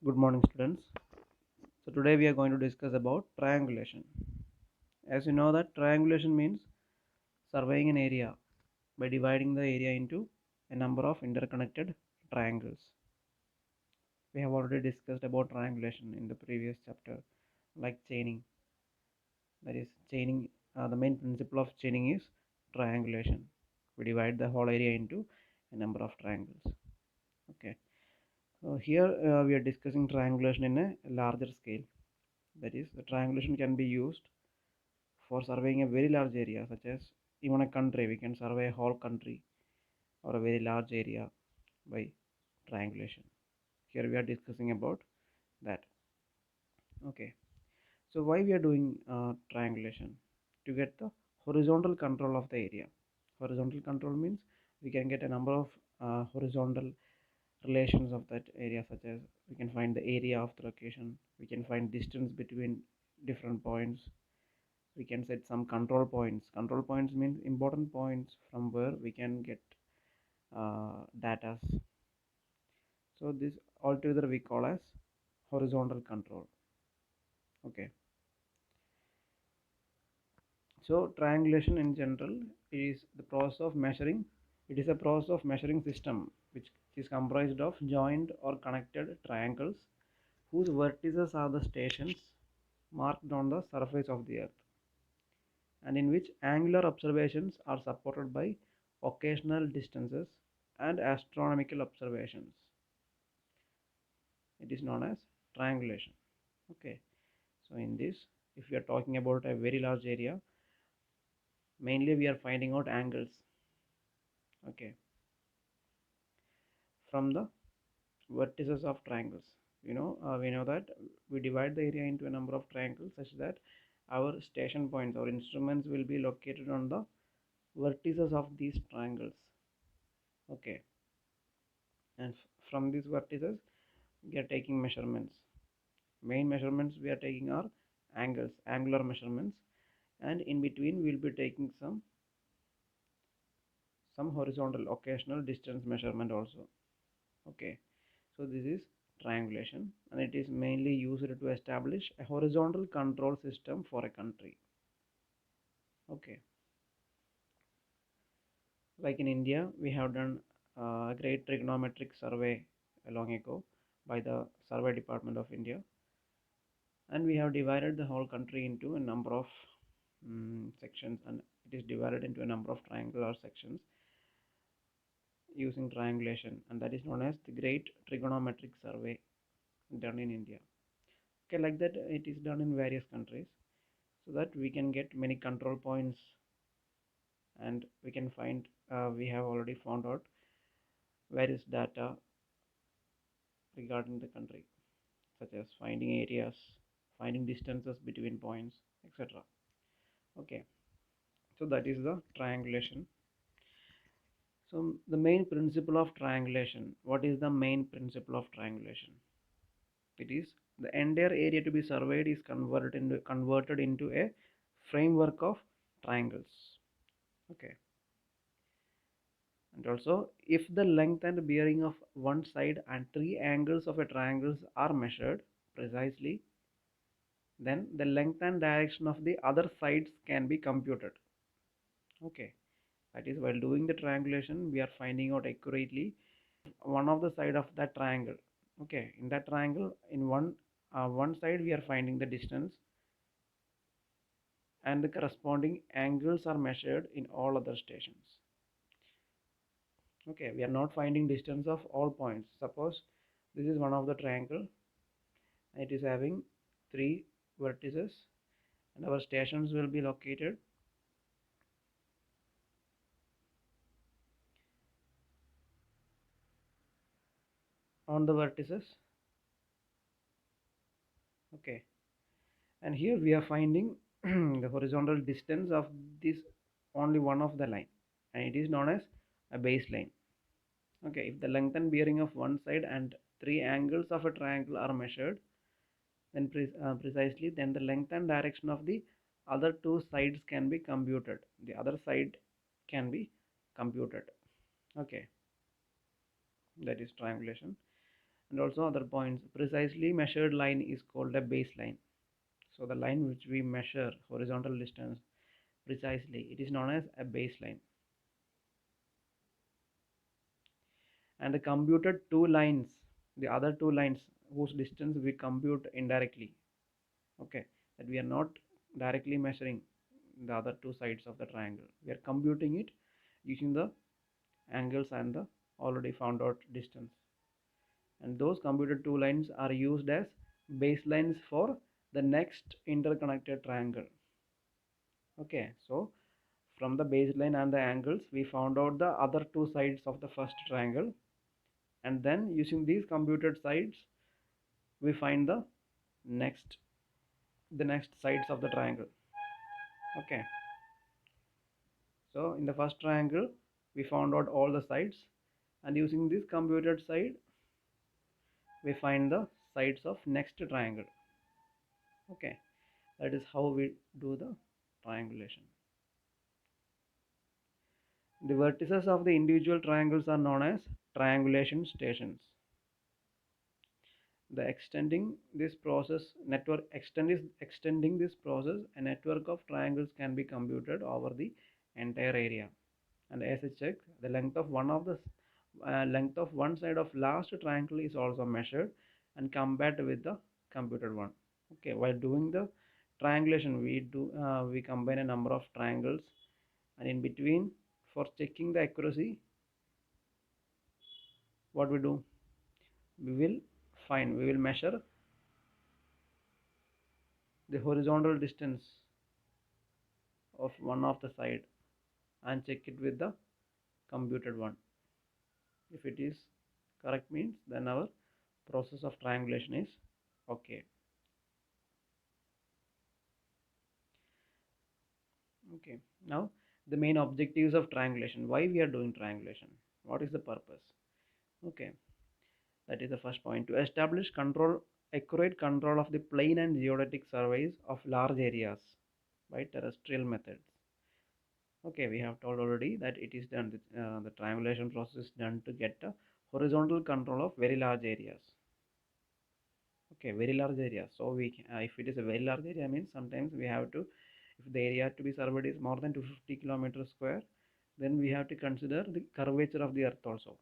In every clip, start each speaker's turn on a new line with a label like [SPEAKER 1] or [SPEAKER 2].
[SPEAKER 1] Good morning, students. So today we are going to discuss about triangulation. As you know that triangulation means surveying an area by dividing the area into a number of interconnected triangles. We have already discussed about triangulation in the previous chapter, like chaining. That is chaining. The main principle of chaining is triangulation. We divide the whole area into a number of triangles. Okay. So here we are discussing triangulation in a larger scale. That is, the triangulation can be used for surveying a very large area, such as even a country. We can survey a whole country or a very large area by triangulation. Here we are discussing about that. Okay, so why we are doing triangulation? To get the horizontal control of the area. Horizontal control means we can get a number of horizontal relations of that area, such as we can find the area of the location, we can find distance between different points, we can set some control points. Control points means important points from where we can get data. So this altogether we call as horizontal control. Okay, so triangulation in general is the process of measuring. It is a process of measuring system which is comprised of joined or connected triangles whose vertices are the stations marked on the surface of the earth, and in which angular observations are supported by occasional distances and astronomical observations. It is known as triangulation. Okay, so in this, if we are talking about a very large area, mainly we are finding out angles. Okay, from the vertices of triangles. We know that we divide the area into a number of triangles such that our station points or instruments will be located on the vertices of these triangles. Okay, and from these vertices we are taking measurements. Main measurements we are taking are angles, angular measurements, and in between we'll be taking some horizontal occasional distance measurement also. Okay, so this is triangulation, and it is mainly used to establish a horizontal control system for a country. Okay, like in India we have done a great trigonometric survey long ago by the survey department of India, and we have divided the whole country into a number of sections, and it is divided into a number of triangular sections using triangulation, and that is known as the great trigonometric survey done in India. Okay, like that it is done in various countries so that we can get many control points, and we can find we have already found out various data regarding the country, such as finding areas, finding distances between points, etc. Okay, so that is the triangulation. So the main principle of triangulation, what is the main principle of triangulation? It is the entire area to be surveyed is converted into a framework of triangles. Okay, and also if the length and bearing of one side and three angles of a triangle are measured precisely, then the length and direction of the other sides can be computed. Okay, that is, while doing the triangulation we are finding out accurately one of the side of that triangle. Okay, in that triangle, in one side we are finding the distance, and the corresponding angles are measured in all other stations. Okay, we are not finding distance of all points. Suppose this is one of the triangle, and it is having three vertices, and our stations will be located on the vertices. Okay, and here we are finding the horizontal distance of this only one of the line, and it is known as a baseline. Okay, if the length and bearing of one side and three angles of a triangle are measured, then precisely, then the length and direction of the other two sides can be computed. The other side can be computed. Okay, that is triangulation. and also other points. Precisely measured line is called a baseline. So the line which we measure horizontal distance precisely, it is known as a baseline. And the computed two lines, the other two lines whose distance we compute indirectly. Okay, that we are not directly measuring the other two sides of the triangle. We are computing it using the angles and the already found out distance. And those computed two lines are used as baselines for the next interconnected triangle. Okay, so from the baseline and the angles we found out the other two sides of the first triangle, and then using these computed sides we find next the next sides of the triangle. Okay, so in the first triangle we found out all the sides, and using this computed side we find the sides of next triangle. Okay, that is how we do the triangulation. The vertices of the individual triangles are known as triangulation stations. The extending this process, a network of triangles can be computed over the entire area. And as a check, the length of one side of last triangle is also measured and compared with the computed one. Okay, while doing the triangulation, we combine a number of triangles, and in between, for checking the accuracy, what we do, we will measure the horizontal distance of one of the side and check it with the computed one. If it is correct means then our process of triangulation is okay. Okay, now the main objectives of triangulation. Why we are doing triangulation? What is the purpose? Okay, that is the first point. To establish accurate control of the plane and geodetic surveys of large areas by terrestrial methods. Okay, we have told already that it is done. The triangulation process is done to get a horizontal control of very large areas. Okay, very large area. So if it is a very large area means sometimes we have to, if the area to be surveyed is more than 250 kilometers square, then we have to consider the curvature of the earth also.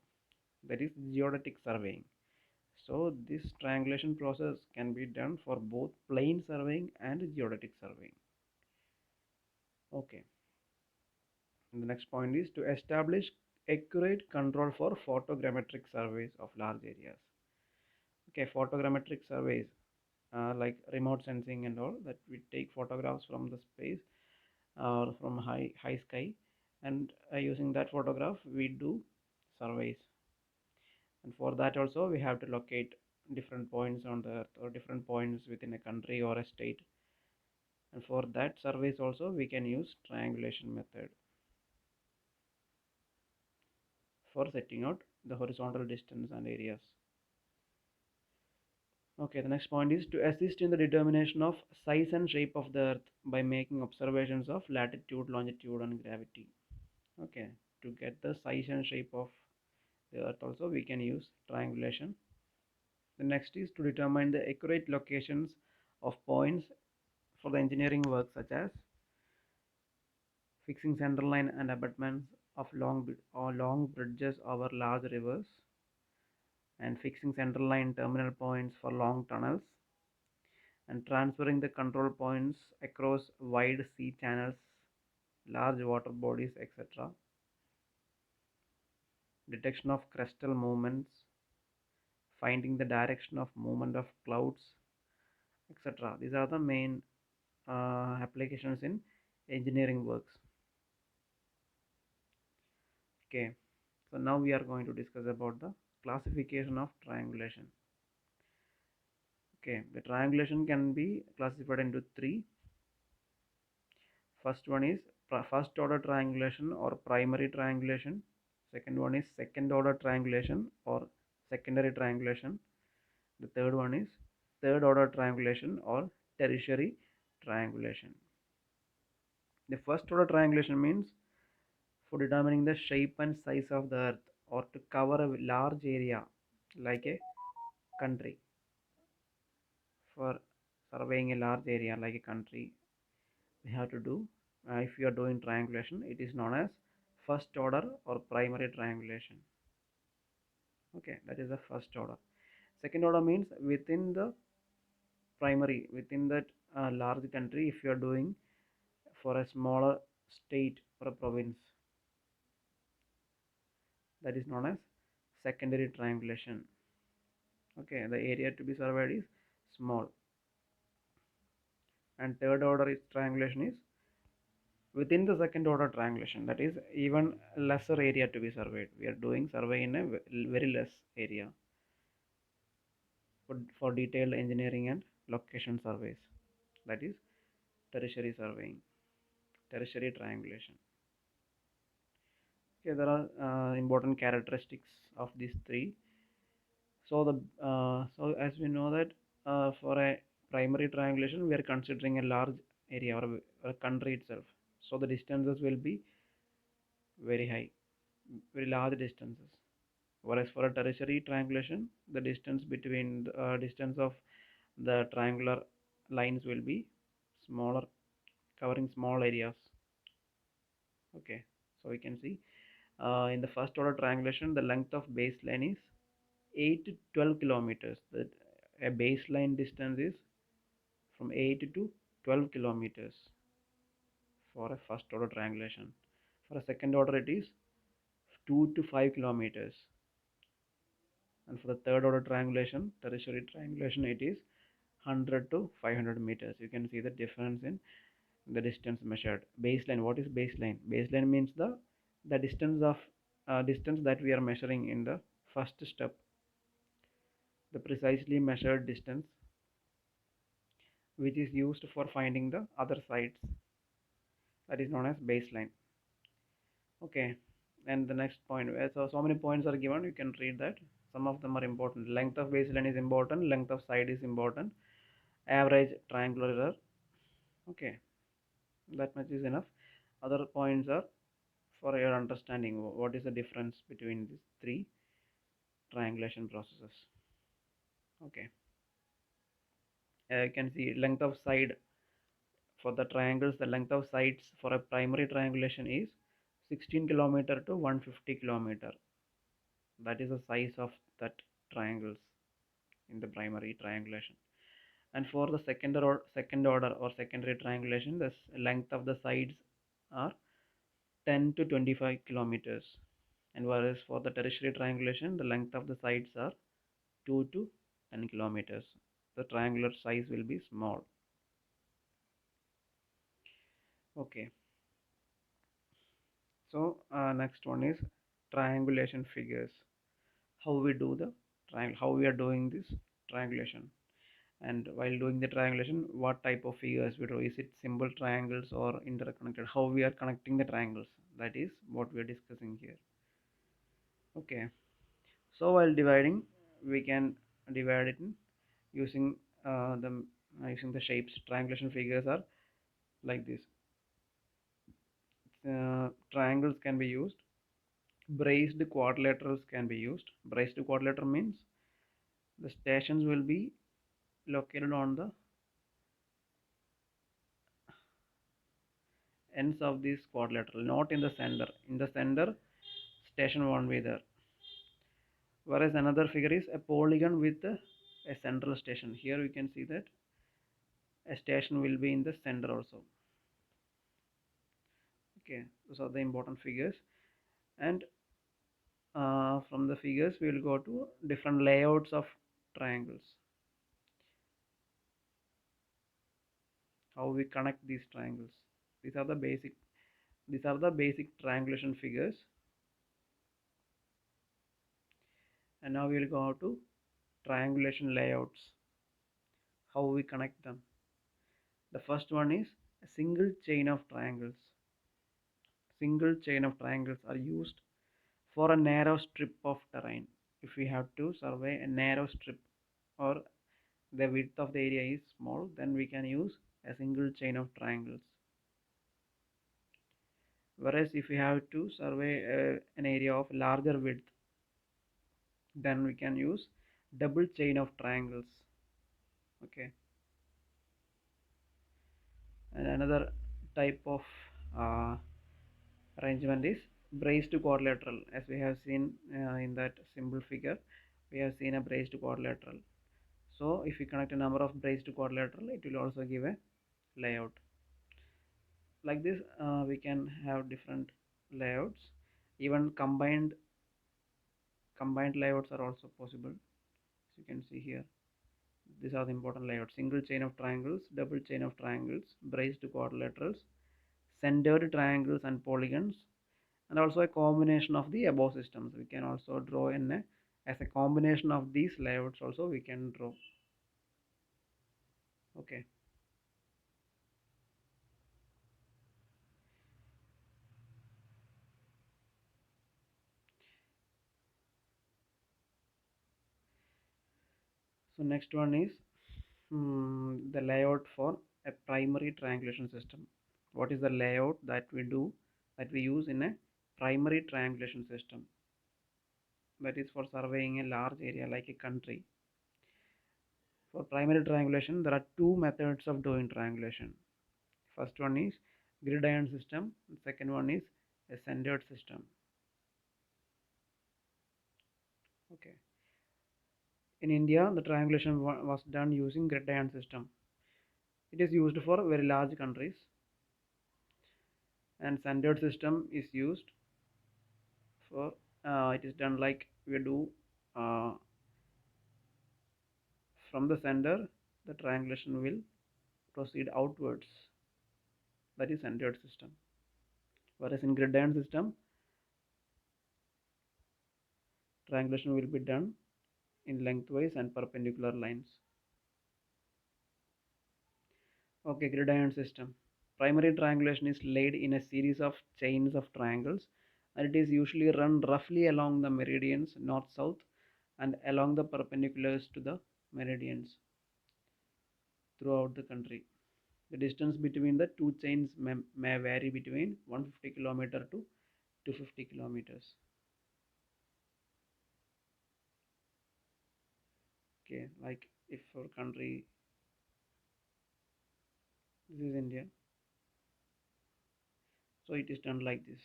[SPEAKER 1] That is geodetic surveying. So this triangulation process can be done for both plane surveying and geodetic surveying. Okay. And the next point is to establish accurate control for photogrammetric surveys of large areas. Okay, photogrammetric surveys like remote sensing and all, that we take photographs from the space or from high sky, and using that photograph we do surveys. And for that also we have to locate different points on the earth or different points within a country or a state, and for that surveys also we can use triangulation method for setting out the horizontal distance and areas. Okay, the next point is to assist in the determination of size and shape of the earth by making observations of latitude, longitude and gravity. Okay, to get the size and shape of the earth also we can use triangulation. The next is to determine the accurate locations of points for the engineering work, such as fixing centerline and abutments of long bridges over large rivers, and fixing centerline terminal points for long tunnels, and transferring the control points across wide sea channels, large water bodies, etc. Detection of crustal movements, finding the direction of movement of clouds, etc. These are the main applications in engineering works. Okay, so now we are going to discuss about the classification of triangulation. Okay, the triangulation can be classified into three. First one is first order triangulation or primary triangulation. Second one is second order triangulation or secondary triangulation. The third one is third order triangulation or tertiary triangulation. The first order triangulation means for determining the shape and size of the earth or to cover a large area like a country. For surveying a large area like a country, we have to do, if you are doing triangulation, it is known as first order or primary triangulation. Okay, that is the first order. Second order means within the primary, within that large country, if you are doing for a smaller state or a province, that is known as secondary triangulation. Okay, the area to be surveyed is small. And third order is triangulation is within the second order triangulation, that is even lesser area to be surveyed. We are doing survey in a very less area for detailed engineering and location surveys, that is tertiary surveying, tertiary triangulation. Okay, there are important characteristics of these three. So so as we know that for a primary triangulation, we are considering a large area or a country itself. So the distances will be very high, very large distances. Whereas for a tertiary triangulation, the distance between the distance of the triangular lines will be smaller, covering small areas. Okay, so we can see in the first order triangulation, the length of baseline is 8 to 12 kilometers. That a baseline distance is from 8 to 12 kilometers for a first order triangulation. For a second order, it is 2 to 5 kilometers. And for the third order triangulation, tertiary triangulation, it is 100 to 500 meters. You can see the difference in the distance measured. Baseline, what is baseline? Baseline means the distance of distance that we are measuring in the first step, the precisely measured distance which is used for finding the other sides, that is known as baseline. Okay, and the next point, so many points are given, you can read that. Some of them are important. Length of baseline is important, length of side is important, average triangular error. Okay, that much is enough. Other points are for your understanding what is the difference between these three triangulation processes. Okay, you can see length of side for the triangles. The length of sides for a primary triangulation is 16 kilometer to 150 kilometer. That is the size of that triangles in the primary triangulation. And for the second order or secondary triangulation, the length of the sides are 10 to 25 kilometers. And whereas for the tertiary triangulation, the length of the sides are 2 to 10 kilometers. The triangular size will be small. Okay, so next one is triangulation figures. How we do the triangle, how we are doing this triangulation, and while doing the triangulation, what type of figures we do. Is it simple triangles or interconnected? How we are connecting the triangles, that is what we are discussing here. Okay, so while dividing, we can divide it in using the using the shapes. Triangulation figures are like this. Triangles can be used. Braced quadrilaterals can be used. Braced quadrilateral means the stations will be located on the ends of this quadrilateral, not in the center. In the center, station won't be there. Whereas another figure is a polygon with a central station. Here we can see that a station will be in the center also. Okay, those are the important figures. And from the figures, we will go to different layouts of triangles. How we connect these triangles. These are the basic. These are the basic triangulation figures. And now we will go to triangulation layouts. How we connect them. The first one is a single chain of triangles. Single chain of triangles are used for a narrow strip of terrain. If we have to survey a narrow strip or the width of the area is small, then we can use a single chain of triangles. Whereas if we have to survey an area of larger width, then we can use double chain of triangles. Okay, and another type of uh, arrangement is braced quadrilateral. As we have seen in that simple figure, we have seen a braced quadrilateral. So if we connect a number of braced quadrilateral, it will also give a layout like this. We can have different layouts. Even combined layouts are also possible. As you can see here, these are the important layouts: single chain of triangles, double chain of triangles, braced quadrilaterals, centered triangles and polygons, and also a combination of the above systems. We can also draw in as a combination of these layouts also we can draw. Okay, so next one is the layout for a primary triangulation system. What is the layout that we use in a primary triangulation system? That is for surveying a large area like a country. For primary triangulation, there are two methods of doing triangulation. First one is gridiron system. The second one is a centered system. Okay. In India, the triangulation was done using gridiron system. It is used for very large countries, and centered system is used for it is done like we do uh, from the center. The triangulation will proceed outwards. That is centered system. Whereas in gridiron system, triangulation will be done in lengthwise and perpendicular lines. Okay, gridiron system. Primary triangulation is laid in a series of chains of triangles, and it is usually run roughly along the meridians north-south and along the perpendiculars to the meridians throughout the country. The distance between the two chains may vary between 150 kilometer to 250 kilometers. Okay, like if our country, this is India, so it is done like this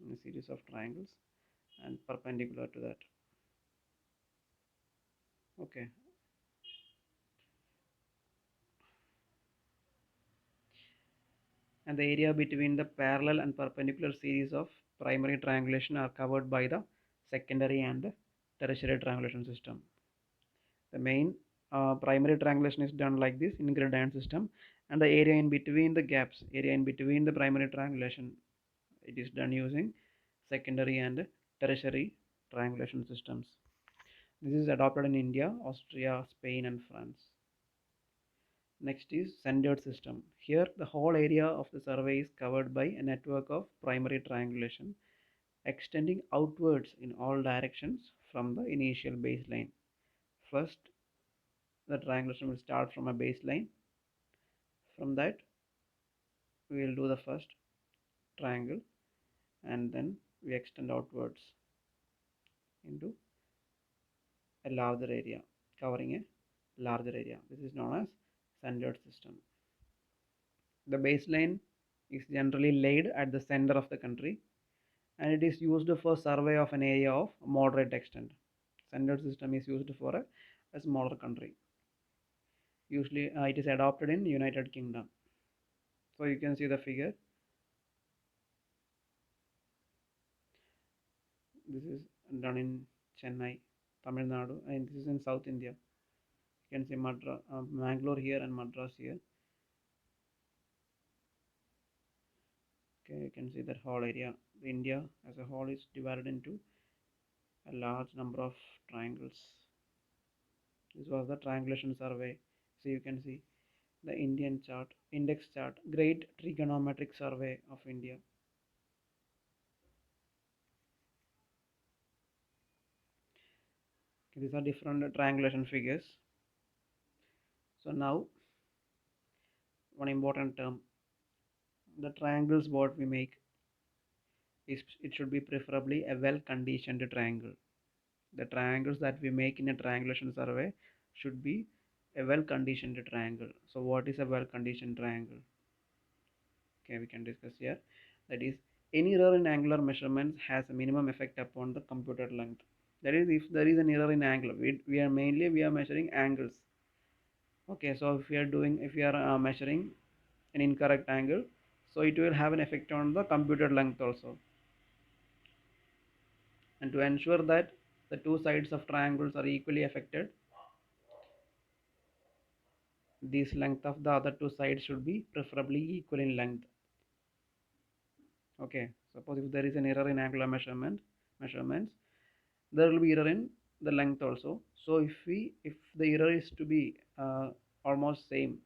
[SPEAKER 1] in a series of triangles and perpendicular to that. Okay, and the area between the parallel and perpendicular series of primary triangulation are covered by the secondary and tertiary triangulation system. The main primary triangulation is done like this in gridiron system, and the area in between the gaps, area in between the primary triangulation, it is done using secondary and tertiary triangulation systems. This is adopted in India, Austria, Spain, and France. Next is centered system. Here, the whole area of the survey is covered by a network of primary triangulation extending outwards in all directions from the initial baseline. First, the triangulation will start from a baseline. From that, we will do the first triangle, and then we extend outwards into a larger area, covering a larger area. This is known as centered system. The baseline is generally laid at the center of the country, and it is used for survey of an area of moderate extent. Centered system is used for a smaller country. Usually it is adopted in United Kingdom. So you can see the figure. This is done in Chennai, Tamil Nadu, and this is in South India. You can see Mangalore here and Madras here. Okay, you can see that whole area. India as a whole is divided into a large number of triangles. This was the triangulation survey. So you can see the Indian chart, index chart, Great Trigonometric Survey of India. Okay, these are different triangulation figures. So now one important term, the triangles what we make. it should be preferably a well conditioned triangle. The triangles that we make in a triangulation survey should be a well conditioned triangle. So what is a well conditioned triangle? Okay, we can discuss here. That is, any error in angular measurements has a minimum effect upon the computed length. That is, if there is an error in angle, we are measuring angles. Okay, so if we are measuring an incorrect angle, so it will have an effect on the computed length also. And to ensure that the two sides of triangles are equally affected, this length of the other two sides should be preferably equal in length. Okay, suppose if there is an error in angular measurements, there will be error in the length also. So if the error is to be almost same,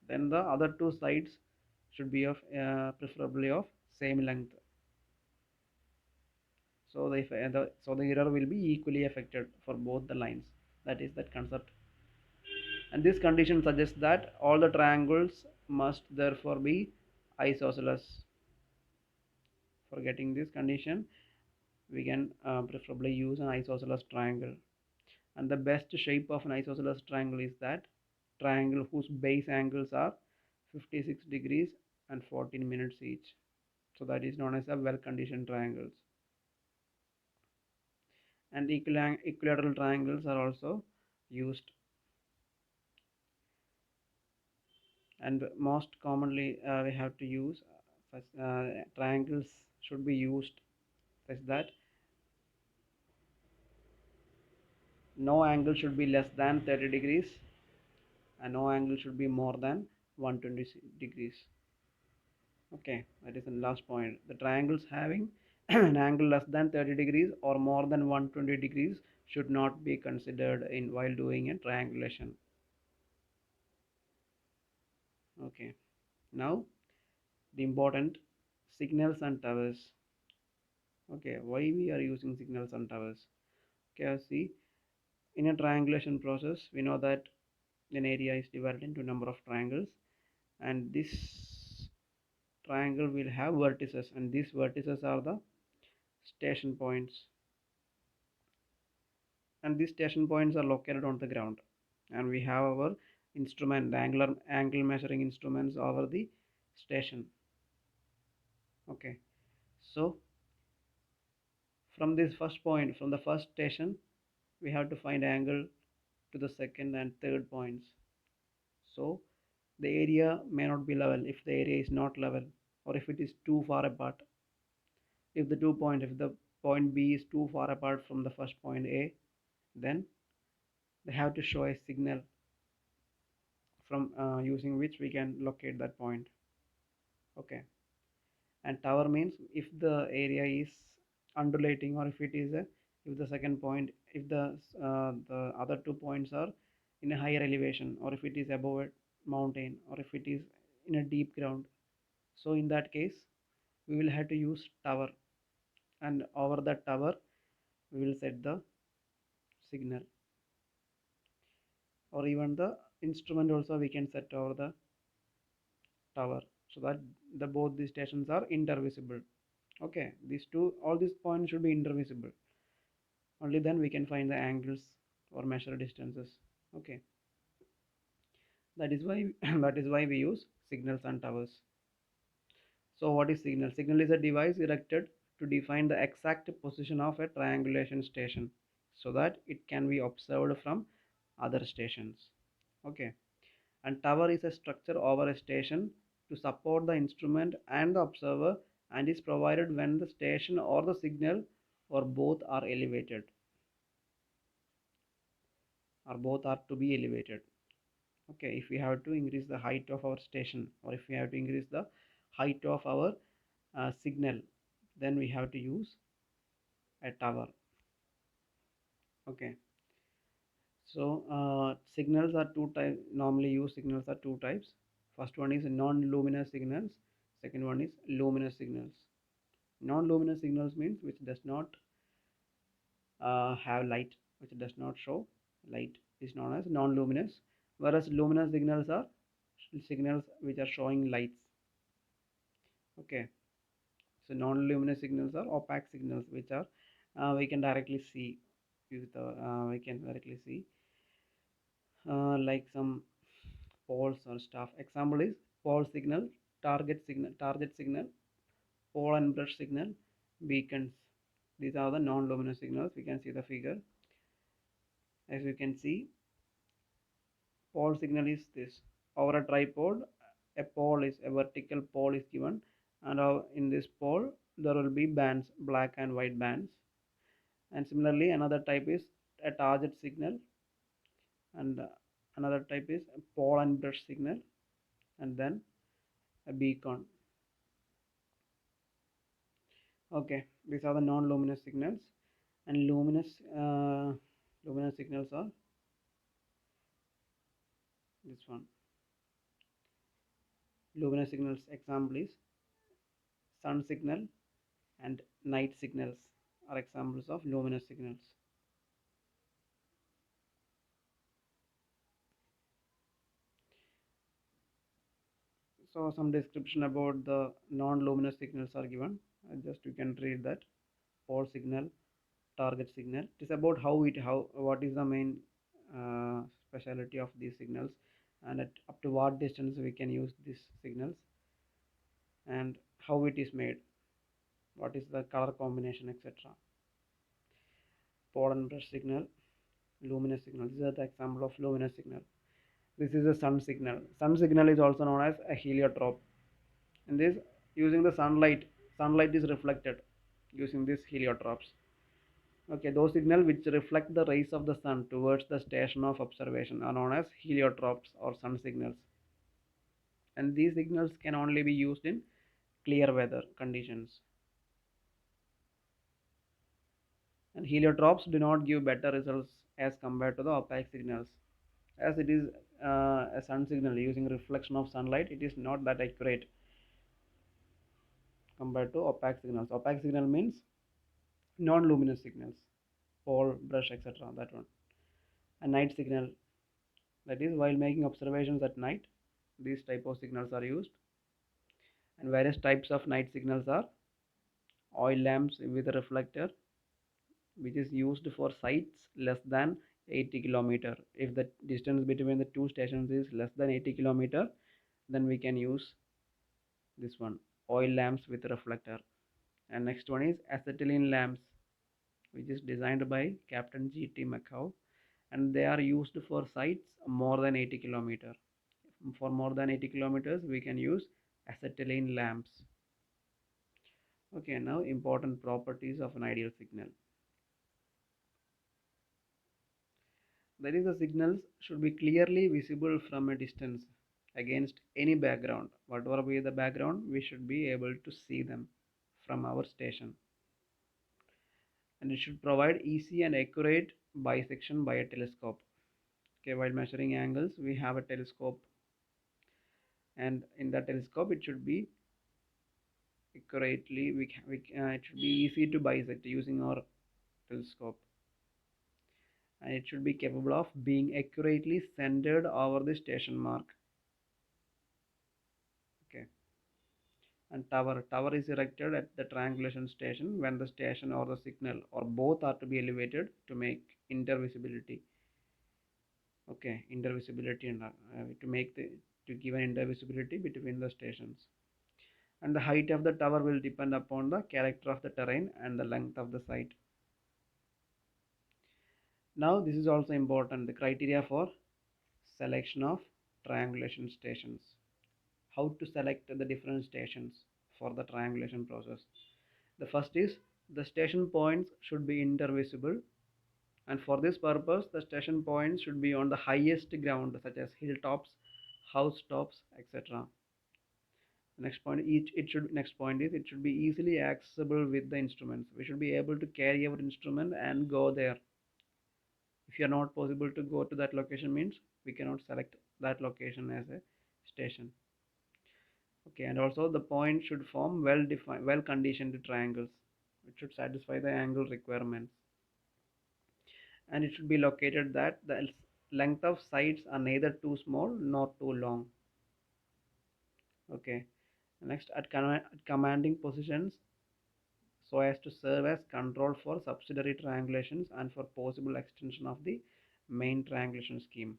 [SPEAKER 1] then the other two sides should be of preferably of same length. So the error will be equally affected for both the lines. That is that concept. And this condition suggests that all the triangles must therefore be isosceles. For getting this condition, we can preferably use an isosceles triangle. And the best shape of an isosceles triangle is that triangle whose base angles are 56 degrees and 14 minutes each. So that is known as a well conditioned triangles. And equilateral triangles are also used, and most commonly we have to use such triangles should be used such that no angle should be less than 30 degrees and no angle should be more than 120 degrees. Okay, that is the last point. The triangles having an angle less than 30 degrees or more than 120 degrees should not be considered in while doing a triangulation. Okay, now the important signals and towers. Okay, why we are using signals and towers? Okay, see, in a triangulation process, we know that an area is divided into a number of triangles, and this triangle will have vertices, and these vertices are the station points, and these station points are located on the ground, and we have our instrument, the angle measuring instruments over the station. Okay, so from this first point, from the first station, we have to find angle to the second and third points. So the area may not be level if the area is not level, or if it is too far apart. If the point B is too far apart from the first point A, then they have to show a signal from using which we can locate that point. Okay, and tower means if the area is undulating, or if it is a if the second point, if the other 2 points are in a higher elevation, or if it is above a mountain, or if it is in a deep ground, so in that case we will have to use tower, and over that tower we will set the signal, or even the instrument also we can set over the tower, so that the both these stations are intervisible. Okay, these two, all these points should be intervisible, only then we can find the angles or measure distances. Okay, that is why that is why we use signals and towers. So what is signal? Signal is a device erected to define the exact position of a triangulation station so that it can be observed from other stations. Okay, and tower is a structure over a station to support the instrument and the observer, and is provided when the station or the signal or both are elevated, or both are to be elevated. Okay, if we have to increase the height of our station, or if we have to increase the height of our signal, then we have to use a tower. Okay, so signals are two types, normally used signals are two types. First one is non-luminous signals, second one is luminous signals. Non-luminous signals means which does not have light, which does not show light, is known as non-luminous, whereas luminous signals are signals which are showing lights. Okay, So non-luminous signals are opaque signals, which are we can directly see with we can directly see like some poles or stuff. Example is pole signal, target signal, pole and brush signal, beacons. These are the non-luminous signals. We can see the figure. As you can see, pole signal is this. Over a tripod, a pole is a vertical pole is given, and in this pole there will be bands, black and white bands. And similarly, another type is a target signal, and another type is a pole and brush signal, and then a beacon. Okay, these are the non-luminous signals, and luminous signals are this one. Luminous signals example is sun signal and night signals are examples of luminous signals. So some description about the non-luminous signals are given. Just you can read that. Pole signal, target signal. It is about how what is the main speciality of these signals, and at up to what distance we can use these signals, and how it is made, what is the color combination, etc. Pole and brush signal, luminous signal. These are the example of luminous signal. This is a sun signal. Sun signal is also known as a heliotrope. In this, using the sunlight is reflected using these heliotropes. Okay, those signals which reflect the rays of the sun towards the station of observation are known as heliotropes or sun signals. And these signals can only be used in clear weather conditions. And heliotropes do not give better results as compared to the opaque signals. As it is a sun signal using reflection of sunlight, it is not that accurate compared to opaque signals. Opaque signal means non-luminous signals, pole, brush, etc. That one. A night signal, that is while making observations at night, these type of signals are used. And various types of night signals are oil lamps with a reflector, which is used for sites less than 80 kilometer. If the distance between the two stations is less than 80 kilometer, then we can use this one, oil lamps with reflector. And next one is acetylene lamps, which is designed by Captain G.T. McHugh, and they are used for sites more than 80 kilometer. For more than 80 kilometers, we can use acetylene lamps. Okay, now important properties of an ideal signal. That is, the signals should be clearly visible from a distance against any background. Whatever be the background, we should be able to see them from our station. And it should provide easy and accurate bisection by a telescope. Okay, while measuring angles, we have a telescope, and in that telescope, it should be accurately. It should be easy to bisect using our telescope, and it should be capable of being accurately centered over the station mark. Okay. And tower is erected at the triangulation station when the station or the signal or both are to be elevated to make intervisibility. Okay, intervisibility and to make the to give an intervisibility between the stations. And the height of the tower will depend upon the character of the terrain and the length of the site. Now this is also important, the criteria for selection of triangulation stations. How to select the different stations for the triangulation process. The first is the station points should be intervisible, and for this purpose the station points should be on the highest ground such as hilltops, housetops, etc. Next point is it should be easily accessible with the instruments. We should be able to carry our instrument and go there. If you are not possible to go to that location, means we cannot select that location as a station. Okay, and also the point should form well defined, well conditioned triangles. It should satisfy the angle requirements, and it should be located that the length of sides are neither too small nor too long. Okay, next at commanding positions, so as to serve as control for subsidiary triangulations and for possible extension of the main triangulation scheme.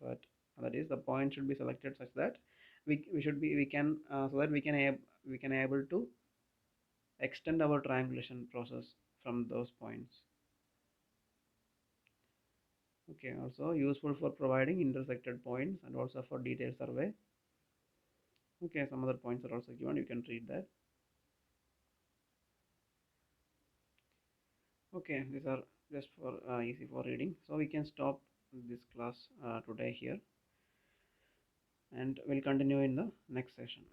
[SPEAKER 1] That is, the point should be selected such that we should be we can so that we can able to extend our triangulation process from those points. Okay, also useful for providing intersected points and also for detailed survey. Okay, some other points are also given, you can read that. Okay, these are just for easy for reading, so we can stop this class today here, and we'll continue in the next session.